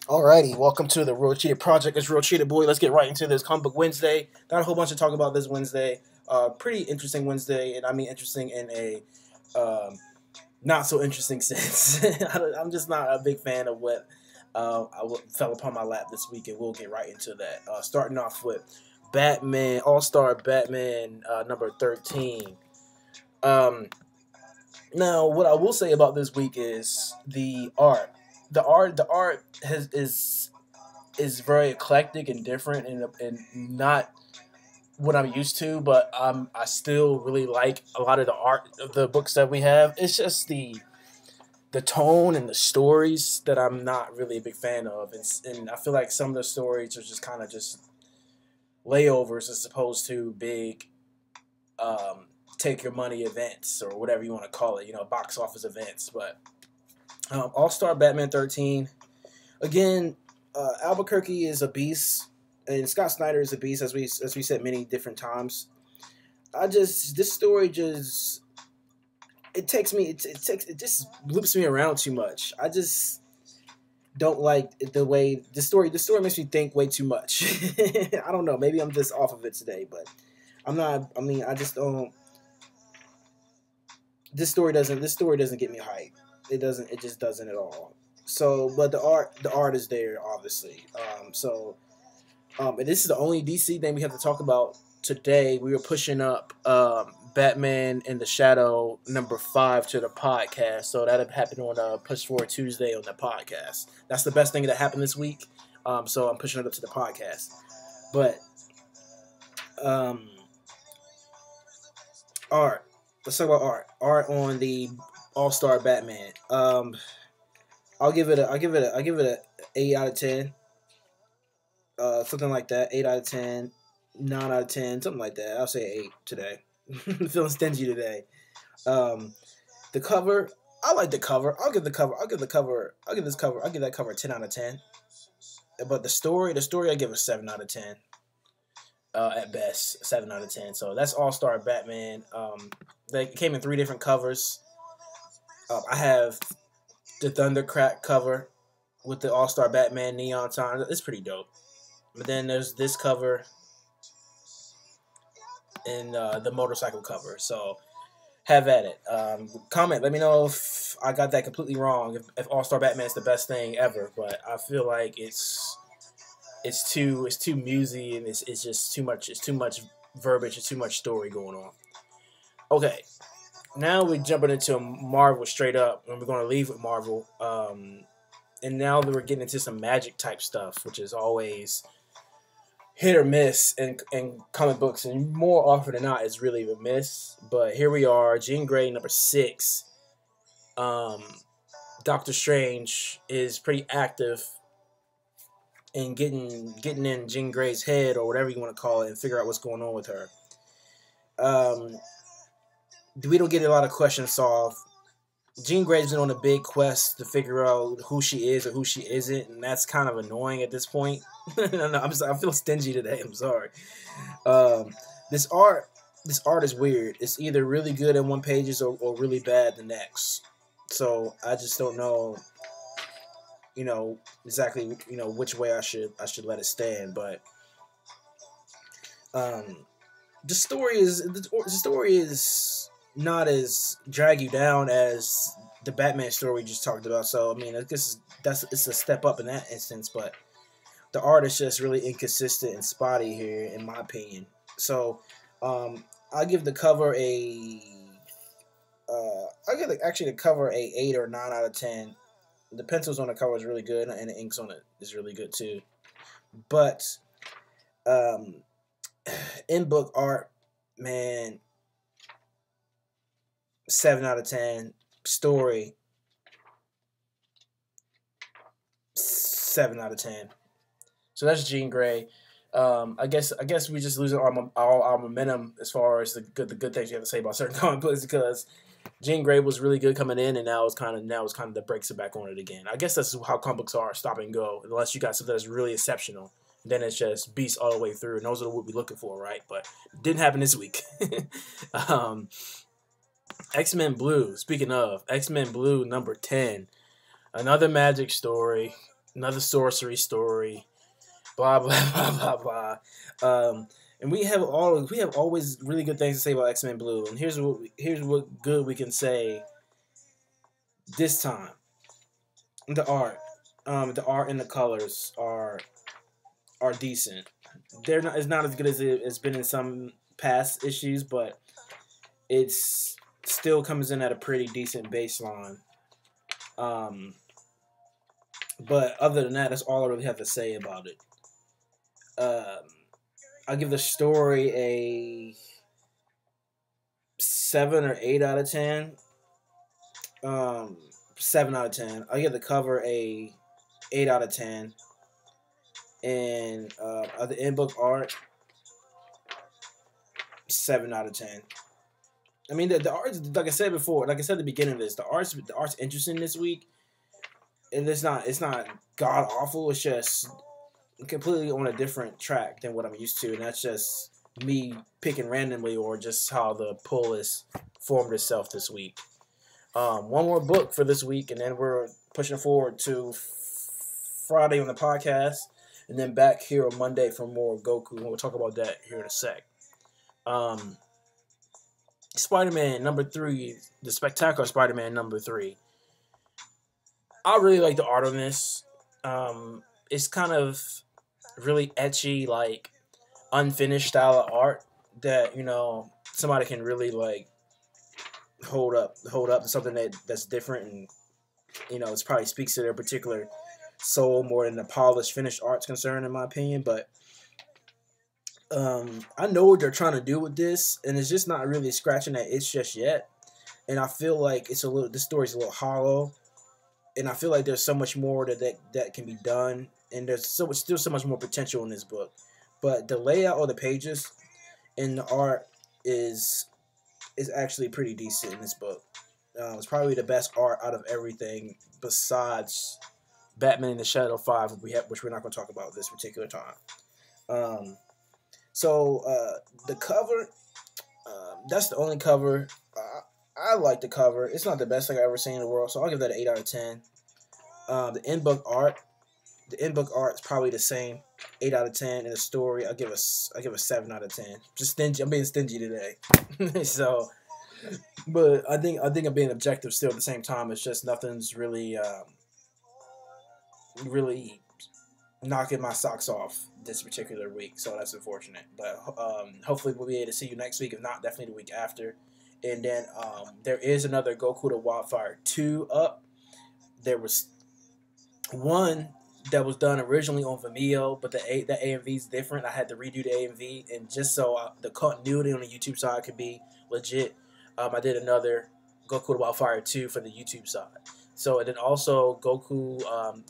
Alrighty, welcome to the Real Cheetah Project. It's Real Cheetah Boy. Let's get right into this comic book Wednesday. Got a whole bunch to talk about this Wednesday. Pretty interesting Wednesday, and I mean interesting in a not so interesting sense. I'm just not a big fan of what fell upon my lap this week, and we'll get right into that. Starting off with Batman, All Star Batman number 13. Um, Now, what I will say about this week is the art. The art is very eclectic and different, and not what I'm used to. But I still really like a lot of the art of the books that we have. It's just the tone and the stories that I'm not really a big fan of, and I feel like some of the stories are just kind of just layovers as opposed to big um, take your money events or whatever you want to call it, box office events. But All Star Batman 13, again, Albuquerque is a beast, and Scott Snyder is a beast, as we said many different times. This story just it just loops me around too much. I just don't like the way the story makes me think way too much. I don't know, maybe I'm just off of it today, but I'm not. I mean, I just don't. This story doesn't get me hyped. It just doesn't at all. So, but the art is there, obviously. And this is the only DC thing we have to talk about today. We were pushing up Batman in the Shadow number 5 to the podcast, so that happened on Push Forward Tuesday on the podcast. That's the best thing that happened this week. So I'm pushing it up to the podcast. But um, art. Let's talk about art. Art on the All Star Batman. I'll give it a 8 out of 10. Something like that. 8 out of 10, 9 out of 10, something like that. I'll say 8 today. Feeling stingy today. Um, the cover. I like the cover. I'll give the cover. I'll give the cover. I'll give this cover. I'll give that cover a 10 out of 10. But the story, I give a 7 out of 10. At best, 7 out of 10. So that's All Star Batman. They came in 3 different covers. I have the Thundercrack cover with the All Star Batman neon sign. It's pretty dope. But then there's this cover and the motorcycle cover. So have at it. Comment. Let me know if I got that completely wrong. If All Star Batman is the best thing ever, but I feel like it's too musy, and it's just too much. It's too much verbiage. It's too much story going on. Okay, now we're jumping into Marvel straight up, and we're going to leave with Marvel. And now that we're getting into some magic type stuff, which is always hit or miss in comic books, and more often than not, it's really a miss. But here we are, Jean Grey number 6. Um, Doctor Strange is pretty active in getting in Jean Grey's head, or whatever you want to call it, and figure out what's going on with her. Um, we don't get a lot of questions solved. Jean Grey's been on a big quest to figure out who she is or who she isn't, and that's kind of annoying at this point. No, I feel stingy today. I'm sorry. Um, this art, this art is weird. It's either really good in one pages or really bad the next. So I just don't know, exactly, which way I should let it stand. But um, the story is not as drag you down as the Batman story we just talked about. So I mean, I guess it's a step up in that instance, but the art is just really inconsistent and spotty here, in my opinion. So I'll give the cover actually the cover a 8 or 9 out of 10. The pencils on the cover is really good, and the inks on it is really good too. But um, in book art, man, 7 out of 10. Story, 7 out of 10. So that's Jean Grey. I guess we just losing our momentum as far as the good things you have to say about certain comic books, because Jean Grey was really good coming in, and now it's kind of the brakes are back on it again. I guess that's how comic books are, stop and go. Unless you got something that's really exceptional, then it's just beast all the way through, and those are what we're looking for, right? But it didn't happen this week. um, X-Men Blue. Speaking of X-Men Blue, number 10, another magic story. another sorcery story. Blah blah blah blah blah. And we have always really good things to say about X-Men Blue. And here's what good we can say this time. The art and the colors are decent. They're not It's not as good as it's been in some past issues, but it's still comes in at a pretty decent baseline. Um, but other than that, that's all I really have to say about it. Um, I'll give the story a 7 or 8 out of 10. Um, 7 out of 10. I'll give the cover a 8 out of 10. And the in book art, 7 out of 10. I mean the art, like I said before, like I said at the beginning of this, the art's interesting this week, and it's not god awful. It's just completely on a different track than what I'm used to, and that's just me picking randomly or just how the pull has formed itself this week. One more book for this week, and then we're pushing forward to Friday on the podcast, and then back here on Monday for more Goku, and we'll talk about that here in a sec. Um, Spider-Man number 3, the Spectacular Spider-Man number 3. I really like the art on this. It's kind of really etchy, like unfinished style of art that somebody can really like hold up to something that's different, and it probably speaks to their particular soul more than the polished finished art's concerned, in my opinion. But I know what they're trying to do with this, and it's just not really scratching that itch just yet. And I feel like this story's a little hollow, and I feel like there's so much more that can be done, and there's still so much more potential in this book. But the layout of the pages and the art is actually pretty decent in this book. It's probably the best art out of everything besides Batman in the Shadow 5, which we're not going to talk about this particular time. So the cover, that's the only cover. I like the cover. It's not the best thing I've ever seen in the world, so I'll give that an 8 out of 10. The in-book art is probably the same, 8 out of 10. And the story, I give a 7 out of 10. Just stingy. I'm being stingy today. So, but I think I'm being objective still at the same time. It's just nothing's really knocking my socks off this particular week, so that's unfortunate. But hopefully we'll be able to see you next week. If not, definitely the week after. And then there is another Goku to Wildfire 2 up. There was one that was done originally on Vimeo, but the AMV is different. I had to redo the AMV, and just so the continuity on the YouTube side could be legit, I did another Goku to Wildfire 2 for the YouTube side. So, and then also Goku,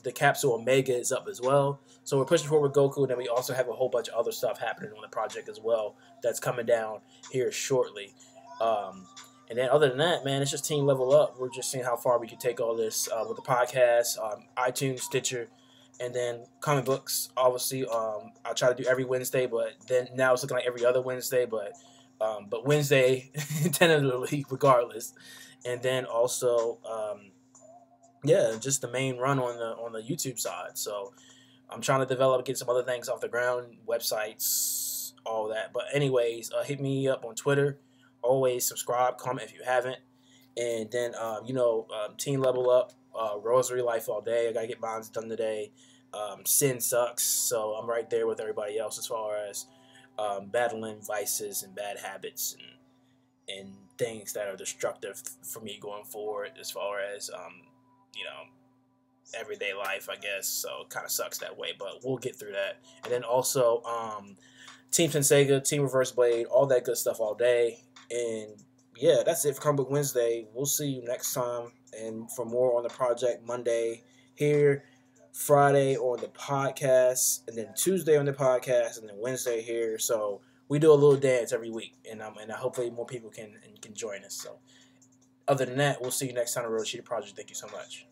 the Capsule Omega is up as well. So we're pushing forward with Goku, and then we also have a whole bunch of other stuff happening on the project as well that's coming down here shortly. And then other than that, man, it's just team level up. We're just seeing how far we can take all this with the podcast, iTunes, Stitcher, and then comic books. Obviously, I'll try to do every Wednesday, but then now it's looking like every other Wednesday, but Wednesday tentatively regardless. And then also, just the main run on the YouTube side. So I'm trying to get some other things off the ground, websites, all that. But anyways, hit me up on Twitter. Always subscribe, comment if you haven't. And then, Team Level Up, Rosary Life all day. I got to get mine done today. Sin sucks, so I'm right there with everybody else as far as battling vices and bad habits and things that are destructive for me going forward as far as, everyday life, I guess. So it kind of sucks that way, but we'll get through that. And then also Team Senseiga, Team Reverse Blade, all that good stuff all day. And yeah, that's it for Comic Book Wednesday. We'll see you next time. And for more on the project, Monday here, Friday on the podcast, and then Tuesday on the podcast, and then Wednesday here. So we do a little dance every week, and hopefully more people can join us. So other than that, we'll see you next time on the Road Cheetah Project. Thank you so much.